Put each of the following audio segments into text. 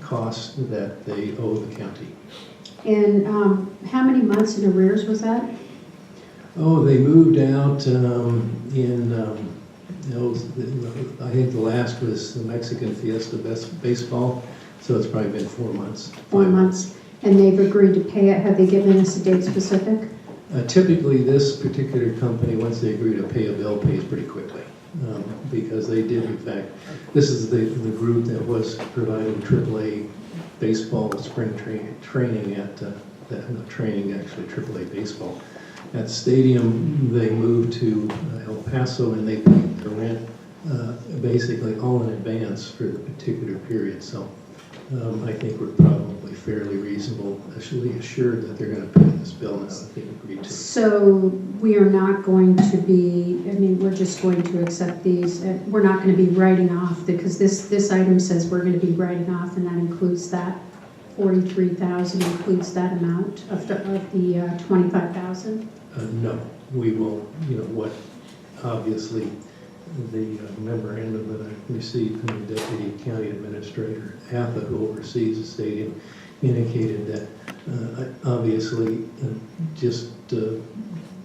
costs that they owe the county. And how many months in arrears was that? Oh, they moved out I think the last was the Mexican Fiesta baseball, so it's probably been 4 months. 4 months. And they've agreed to pay it. Have they given us a date specific? Typically, this particular company, once they agree to pay a bill, pays pretty quickly. Because they did, in fact, this is the group that was providing AAA baseball spring training at, not training, actually AAA baseball. At the stadium, they moved to El Paso and they paid the rent basically all in advance for the particular period. So I think we're probably fairly reasonable, actually assured that they're going to pay this bill now that they've agreed to. So we are not going to be, we're just going to accept these. We're not going to be writing off, because this item says we're going to be writing off, and that includes that 43,000 includes that amount of the 25,000. No, we will, what obviously the memorandum that I received from the Deputy County Administrator, AFA, who oversees the stadium, indicated that obviously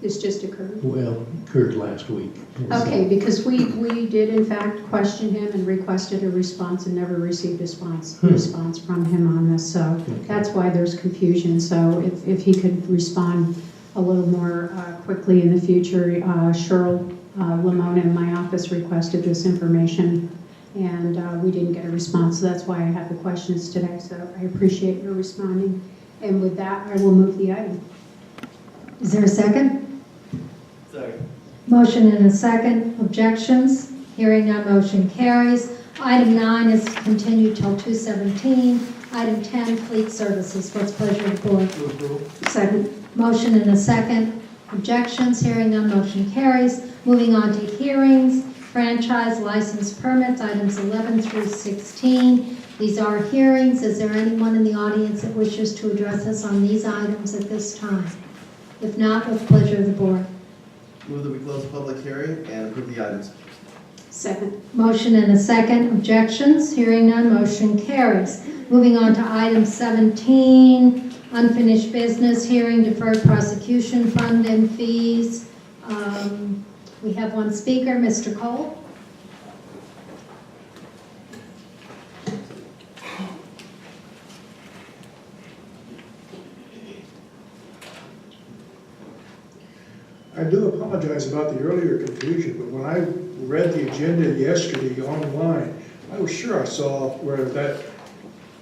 This just occurred? Well, occurred last week. Okay, because we did in fact question him and requested a response and never received a response from him on this. So that's why there's confusion. So if he could respond a little more quickly in the future. Cheryl Lamona in my office requested this information, and we didn't get a response, so that's why I have the questions today. So I appreciate your responding. And with that, I will move the item. Is there a second? Second. Motion and a second. Objections? Hearing none, motion carries. Item 9 is continued till 2/17. Item 10, fleet services. What's the pleasure of the board? Move approval. Second. Motion and a second. Objections? Hearing none, motion carries. Moving on to hearings. Franchise license permits, items 11 through 16. These are hearings. Is there anyone in the audience that wishes to address us on these items at this time? If not, with pleasure of the board. Move that we close the public hearing and approve the items. Second. Motion and a second. Objections? Hearing none, motion carries. Moving on to item 17, unfinished business, hearing deferred prosecution fund and fees. We have one speaker, Mr. Cole. I do apologize about the earlier confusion, but when I read the agenda yesterday online, I was sure I saw where that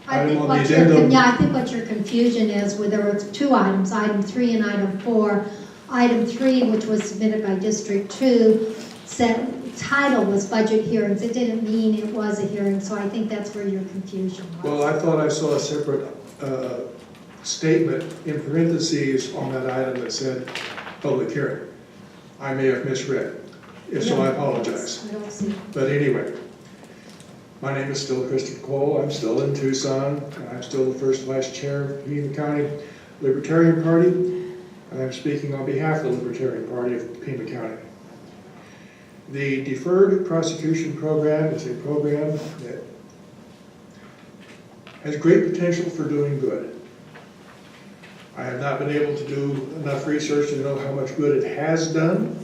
item on the agenda. I think what your confusion is, where there were two items, item 3 and item 4. Item 3, which was submitted by District 2, said title was budget hearings. It didn't mean it was a hearing, so I think that's where your confusion was. Well, I thought I saw a separate statement in parentheses on that item that said public hearing. I may have misread. If so, I apologize. I don't see it. But anyway, my name is still Christopher Cole. I'm still in Tucson. I'm still the first vice chair of Pima County Libertarian Party. And I'm speaking on behalf of the Libertarian Party of Pima County. The Deferred Prosecution Program is a program that has great potential for doing good. I have not been able to do enough research to know how much good it has done,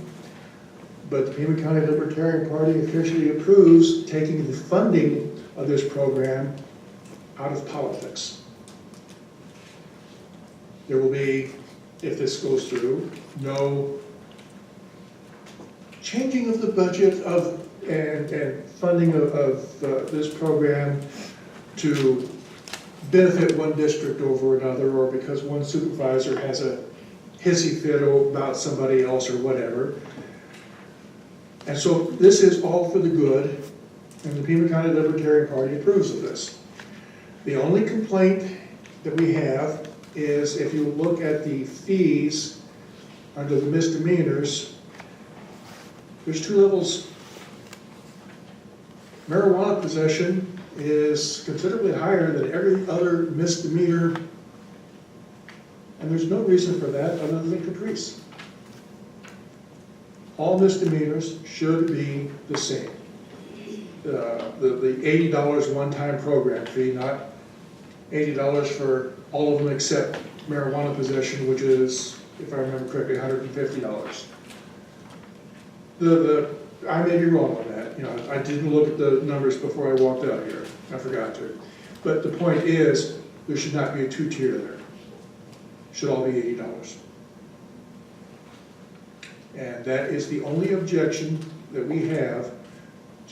but the Pima County Libertarian Party officially approves taking the funding of this program out of politics. There will be, if this goes through, no changing of the budget and funding of this program to benefit one district over another, or because one supervisor has a hissy fit about somebody else or whatever. And so this is all for the good, and the Pima County Libertarian Party approves of this. The only complaint that we have is if you look at the fees under the misdemeanors, there's 2 levels. Marijuana possession is considerably higher than every other misdemeanor, and there's no reason for that other than caprice. All misdemeanors should be the same. the $80 one-time program fee, not $80 for all of them except marijuana possession, which is, if I remember correctly, $150. I may be wrong on that, you know, I didn't look at the numbers before I walked out here, I forgot to. But the point is, there should not be a two-tier there. Should all be $80. And that is the only objection that we have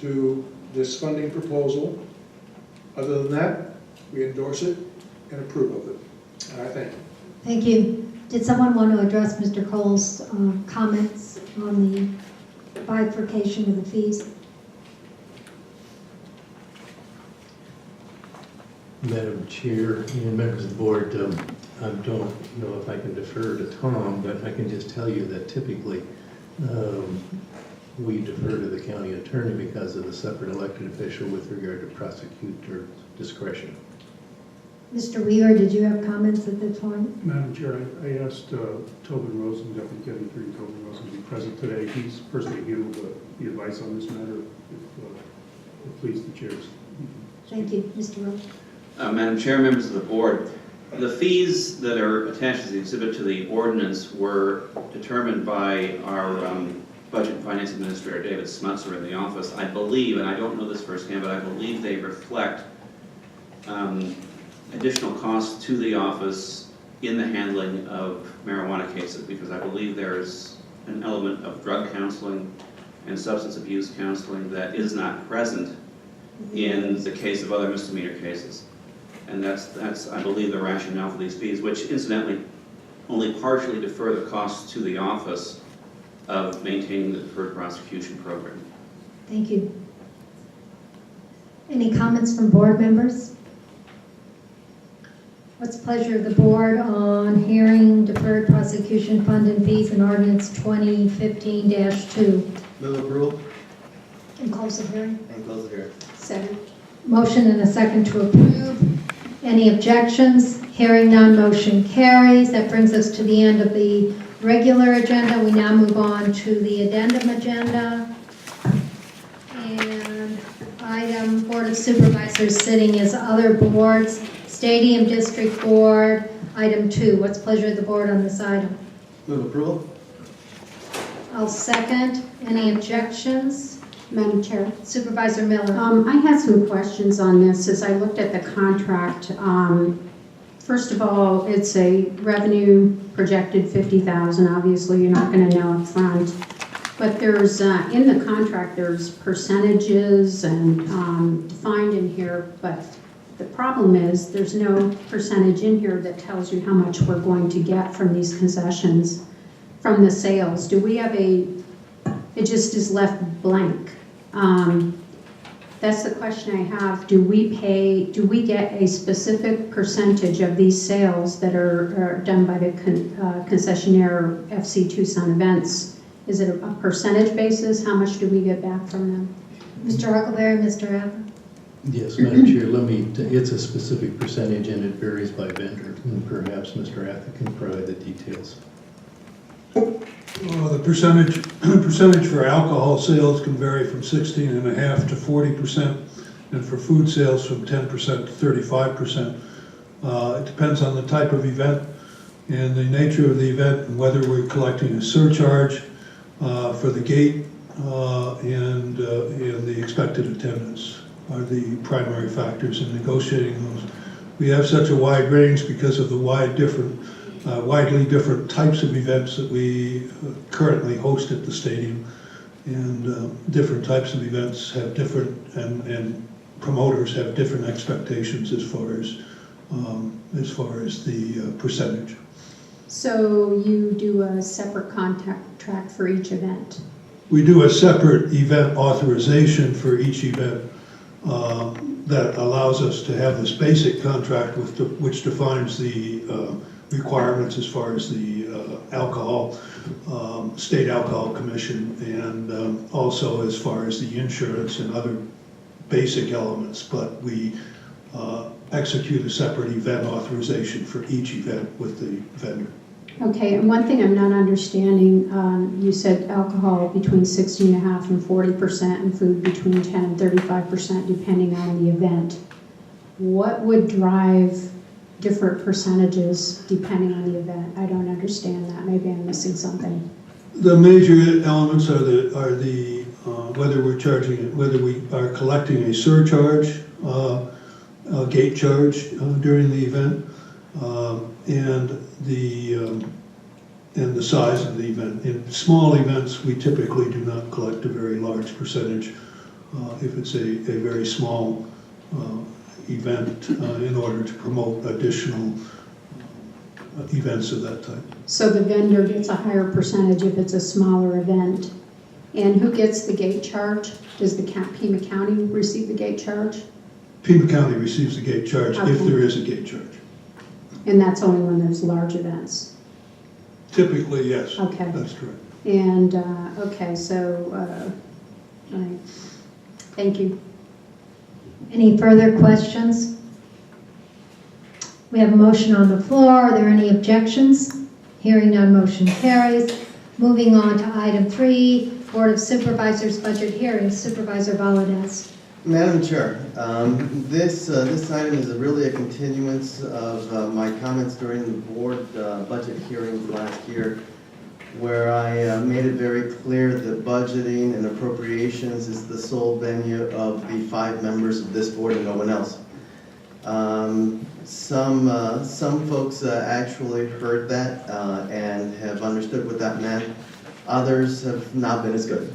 to this funding proposal. Other than that, we endorse it and approve of it. And I thank you. Thank you. Did someone want to address Mr. Cole's comments on the bifurcation of the fees? Madam Chair and members of the board, I don't know if I can defer to Tom, but I can just tell you that typically we defer to the county attorney because of the separate elected official with regard to prosecutor discretion. Mr. Weaver, did you have comments at this point? Madam Chair, I asked Tobin Rosen, Deputy County Attorney Tobin Rosen, to be present today. He's personally handled the advice on this matter. If it please the chairs. Thank you. Mr. Rowe. Madam Chair, members of the board, the fees that are attached as the exhibit to the ordinance were determined by our Budget and Finance Administrator, David Smutzer, in the office. I believe, and I don't know this firsthand, but I believe they reflect additional costs to the office in the handling of marijuana cases, because I believe there's an element of drug counseling and substance abuse counseling that is not present in the case of other misdemeanor cases. And that's I believe, the rationale for these fees, which incidentally only partially defer the costs to the office of maintaining the deferred prosecution program. Thank you. Any comments from board members? What's the pleasure of the board on hearing deferred prosecution fund and fees in ordinance 2015-2? Move approval And close the hearing. and close the hearing. Second. Motion and a second to approve. Any objections? Hearing none, motion carries. That brings us to the end of the regular agenda. We now move on to the addendum agenda. And item Board of Supervisors sitting as other boards. Stadium District Board, item 2. What's the pleasure of the board on this item? Move approval. I'll second. Any objections? Madam Chair. Supervisor Miller. I had some questions on this as I looked at the contract. First of all, it's a revenue projected $50,000. Obviously, you're not going to know up front. But there's, in the contract, there's percentages and defined in here. But the problem is there's no percentage in here that tells you how much we're going to get from these concessions, from the sales. Do we have it just is left blank. That's the question I have. Do we get a specific percentage of these sales that are done by the concessionaire FC Tucson Events? Is it a percentage basis? How much do we get back from them? Mr. Huckleberry, Mr. Ather. Yes, Madam Chair, it's a specific percentage and it varies by vendor, and perhaps Mr. Ather can provide the details. The percentage for alcohol sales can vary from 16.5% to 40%, and for food sales from 10% to 35%. It depends on the type of event and the nature of the event and whether we're collecting a surcharge for the gate and the expected attendance are the primary factors in negotiating those. We have such a wide range because of the widely different types of events that we currently host at the stadium, and different types of events have different, and promoters have different expectations as far as the percentage. So you do a separate contract for each event? We do a separate event authorization for each event that allows us to have this basic contract which defines the requirements as far as the alcohol, state alcohol commission, and also as far as the insurance and other basic elements, but we execute a separate event authorization for each event with the vendor. Okay, and one thing I'm not understanding, you said alcohol between 16.5% and 40% and food between 10 and 35% depending on the event. What would drive different percentages depending on the event? I don't understand that. Maybe I'm missing something. The major elements are whether we are collecting a surcharge, a gate charge during the event, and the size of the event. In small events, we typically do not collect a very large percentage if it's a very small event in order to promote additional events of that type. So the vendor gets a higher percentage if it's a smaller event. And who gets the gate charge? Does the Pima County receive the gate charge? Pima County receives the gate charge if Okay. there is a gate charge. And that's only when there's large events? Typically, yes. Okay. That's correct. And, okay, so, right. Thank you. Any further questions? We have a motion on the floor. Are there any objections? Hearing none, motion carries. Moving on to item 3, Board of Supervisors budget hearings. Supervisor Valdez. Madam Chair, this item is really a continuance of my comments during the board budget hearings last year, where I made it very clear that budgeting and appropriations is the sole venue of the 5 members of this board and no one else. Some folks actually heard that and have understood what that meant. Others have not been as good.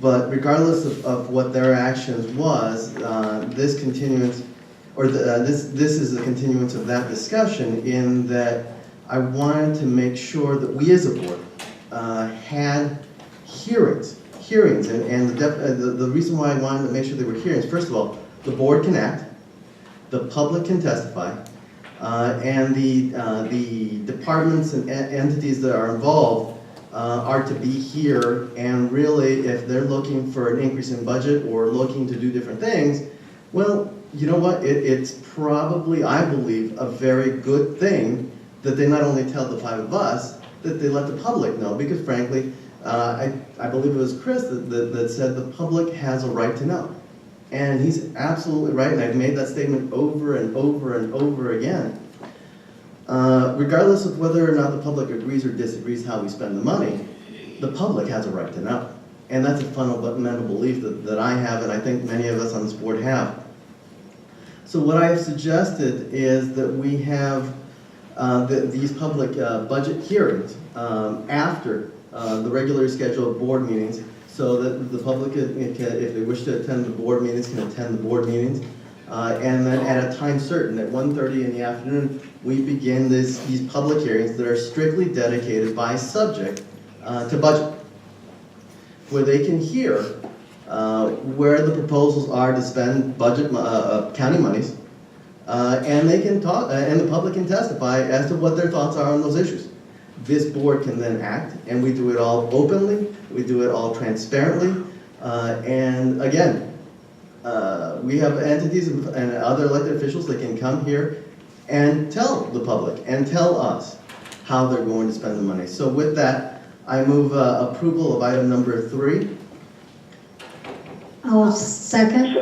But regardless of what their actions was, this continuance, or this is a continuance of that discussion, in that I wanted to make sure that we as a board had hearings, and the reason why I wanted to make sure they were hearings, first of all, the board can act, the public can testify, and the departments and entities that are involved are to be here, and really, if they're looking for an increase in budget or looking to do different things, well, you know what, it's probably, I believe, a very good thing that they not only tell the 5 of us, that they let the public know, because frankly, I believe it was Chris that said the public has a right to know. And he's absolutely right, and I've made that statement over and over and over again. Regardless of whether or not the public agrees or disagrees how we spend the money, the public has a right to know. And that's a fundamental belief that I have, and I think many of us on this board have. So what I have suggested is that we have these public budget hearings after the regularly scheduled board meetings, so that the public, if they wish to attend the board meetings, can attend the board meetings. And then at a time certain, at 1:30 in the afternoon, we begin these public hearings that are strictly dedicated by subject to budget, where they can hear where the proposals are to spend budget county monies, and they can talk, and the public can testify as to what their thoughts are on those issues. This board can then act, and we do it all openly, we do it all transparently, and again, we have entities and other elected officials that can come here and tell the public and tell us how they're going to spend the money. So with that, I move approval of item number 3. I'll second.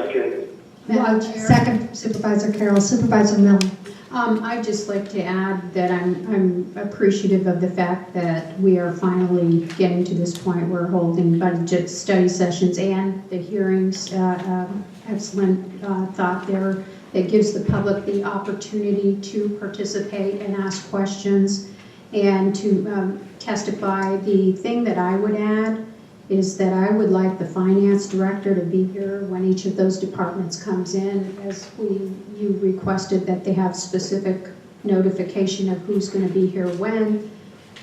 Second, Supervisor Carroll. Supervisor Millen. I'd just like to add that I'm appreciative of the fact that we are finally getting to this point. We're holding budget study sessions and the hearings. Excellent thought there that gives the public the opportunity to participate and ask questions and to testify. The thing that I would add is that I would like the finance director to be here when each of those departments comes in, as you requested that they have specific notification of who's going to be here when.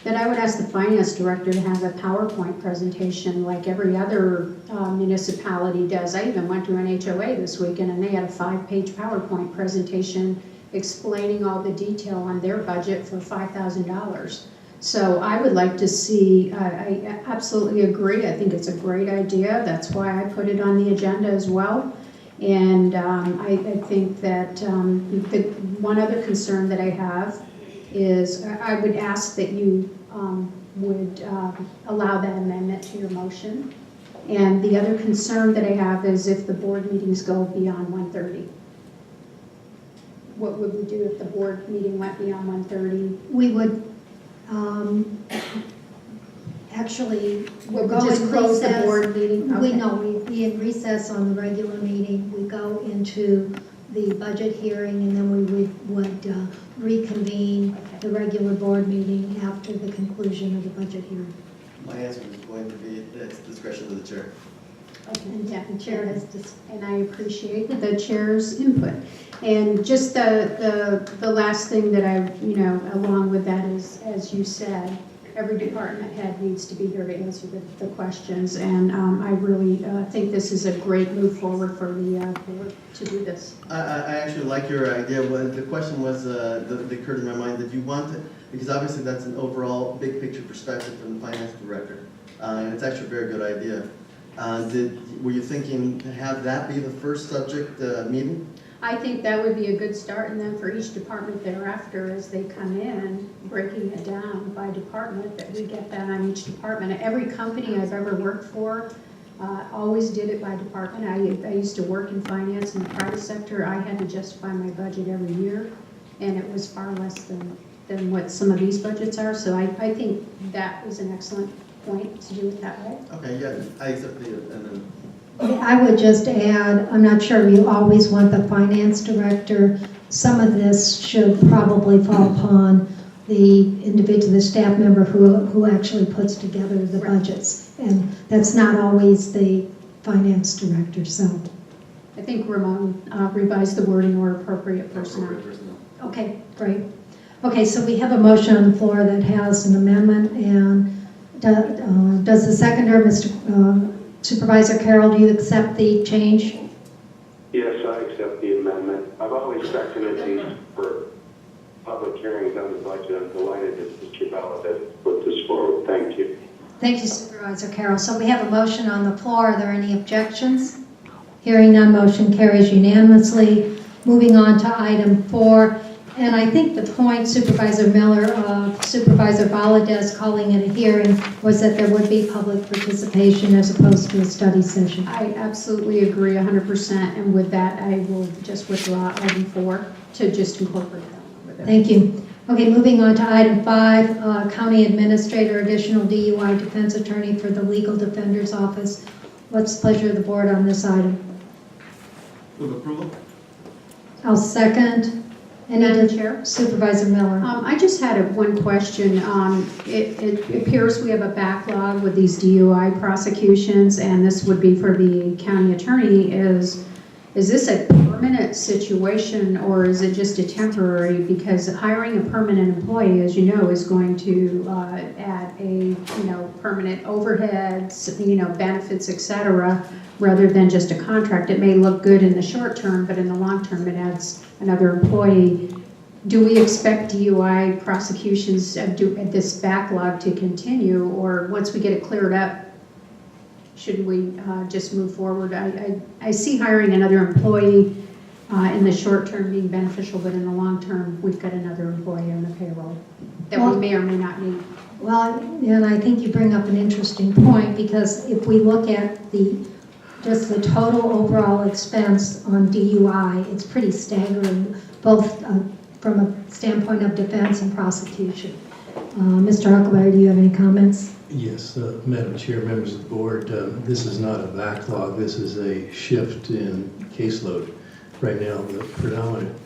That I would ask the finance director to have a PowerPoint presentation like every other municipality does. I even went to an HOA this weekend and they had a 5-page PowerPoint presentation explaining all the detail on their budget for $5,000. So I would like to see, I absolutely agree, I think it's a great idea. That's why I put it on the agenda as well. And I think that the one other concern that I have is, I would ask that you would allow that amendment to your motion. And the other concern that I have is if the board meetings go beyond 1:30. What would we do if the board meeting went beyond 1:30? We would, actually, we'll Would go we just in close the recess. board meeting? We Okay. know, we in recess on the regular meeting, we go into the budget hearing, and then we would reconvene the regular board meeting after the conclusion of the budget hearing. My answer is going to be, it's discretion of the chair. Okay, Yeah, the chair has and I appreciate the chair's input. And just the last thing that I, along with that is, as you said, every department head needs to be here to answer the questions. And I really think this is a great move forward for the board to do this. I actually like your idea. When the question was, that occurred in my mind, that you want to, because obviously that's an overall big picture perspective from the finance director. And it's actually a very good idea. Were you thinking to have that be the first subject meeting? I think that would be a good start, and then for each department thereafter, as they come in, breaking it down by department, that we get that on each department. Every company I've ever worked for always did it by department. I used to work in finance in the private sector. I had to justify my budget every year, and it was far less than what some of these budgets are. So I think that was an excellent point to do it that way. Okay, yeah, I accept the, and then, I would just add, I'm not sure you always want the finance director. Some of this should probably fall upon the individual, the staff member who actually puts together the budgets. And that's not always the finance director, so. I think Ramon revised the wording or appropriate personnel. Okay, great. Okay, so we have a motion on the floor that has an amendment, and does the seconder, Mr. Supervisor Carroll, do you accept the change? Yes, I accept the amendment. I've always seconded these for public hearings on the budget. I'm delighted that Mr. Valadez put this forward. Thank you. Thank you, Supervisor Carroll. So we have a motion on the floor. Are there any objections? Hearing none, motion carries unanimously. Moving on to item 4. And I think the point Supervisor Miller, Supervisor Valadez calling it a hearing was that there would be public participation as opposed to a study session. I absolutely agree 100%, and with that, I will just withdraw item 4 to just incorporate that with it. Thank you. Okay, moving on to item 5, County Administrator, additional DUI defense attorney for the Legal Defender's Office. What's the pleasure of the board on this item? move approval? I'll second. Madam Chair? Supervisor Miller. I just had one question. It appears we have a backlog with these DUI prosecutions, and this would be for the county attorney. Is this a permanent situation, or is it just a temporary? Because hiring a permanent employee, as you know, is going to add a permanent overheads, benefits, etc., rather than just a contract. It may look good in the short term, but in the long term, it adds another employee. Do we expect DUI prosecutions this backlog to continue, or once we get it cleared up, should we just move forward? I see hiring another employee in the short term being beneficial, but in the long term, we've got another employee on the payroll that we may or may not need. Well, and I think you bring up an interesting point, because if we look at just the total overall expense on DUI, it's pretty staggering, both from a standpoint of defense and prosecution. Mr. Huckleberry, do you have any comments? Yes, Madam Chair, members of the board, this is not a backlog, this is a shift in caseload. Right now, the predominant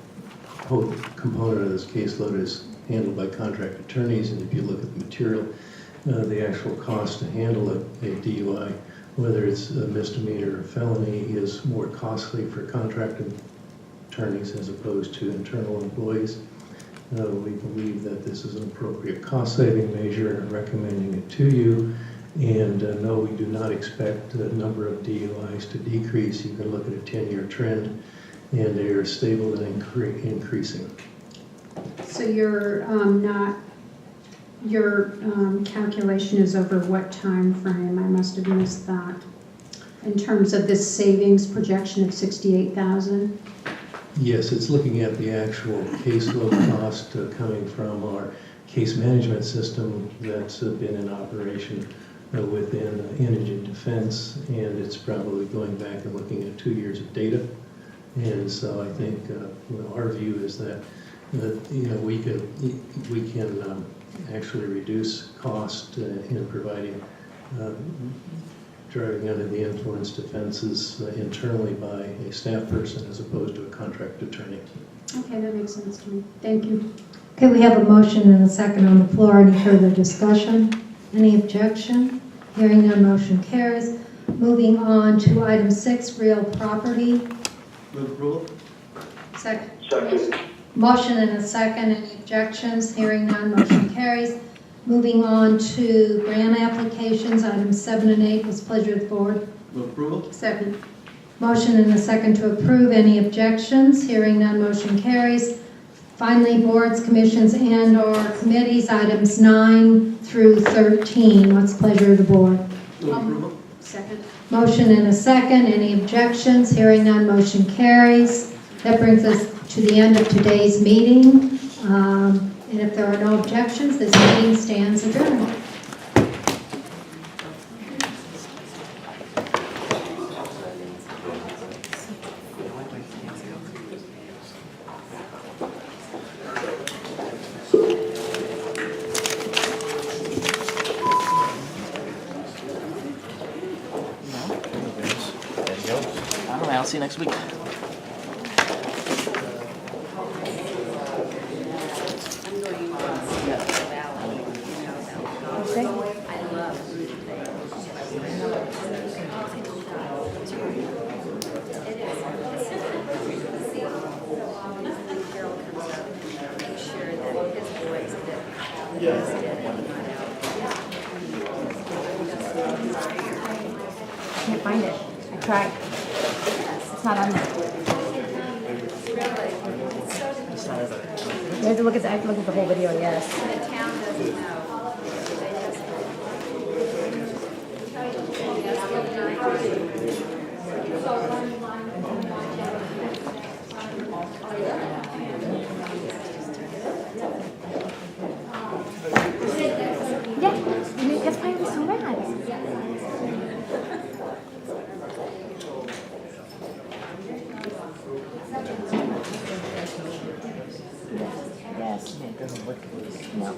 component of this caseload is handled by contract attorneys, and if you look at the material, the actual cost to handle a DUI, whether it's a misdemeanor or felony, is more costly for contracted attorneys as opposed to internal employees. We believe that this is an appropriate cost-saving measure and are recommending it to you. And no, we do not expect the number of DUIs to decrease. You can look at a 10-year trend, and they are stable and increasing. So your calculation is over what time frame? I must have missed that. In terms of this savings projection of 68,000? Yes, it's looking at the actual caseload cost coming from our case management system that's been in operation within indigent defense, and it's probably going back and looking at 2 years of data. And so I think our view is that we can actually reduce cost in providing driving under the influence defenses internally by a staff person as opposed to a contract attorney. Okay, that makes sense to me. Thank you. Okay, we have a motion and a second on the floor. Any further discussion? Any objection? Hearing none, motion carries. Moving on to item 6, real property. Move approval? Second. Second. Motion and a second. Any objections? Hearing none, motion carries. Moving on to grant applications, items 7 and 8. What's the pleasure of the board? Move approval? Second. Motion and a second to approve. Any objections? Hearing none, motion carries. Finally, boards, commissions, and/or committees, items 9 through 13. What's the pleasure of the board? Move approval? Second. Motion and a second. Any objections? Hearing none, motion carries. That brings us to the end of today's meeting. And if there are no objections, this meeting stands adjourned. All right, I'll see you next week. Can't find it. I tried. It's not on there. You have to look at the whole video, yes. Yeah, that's why it was so bad. Yes. No.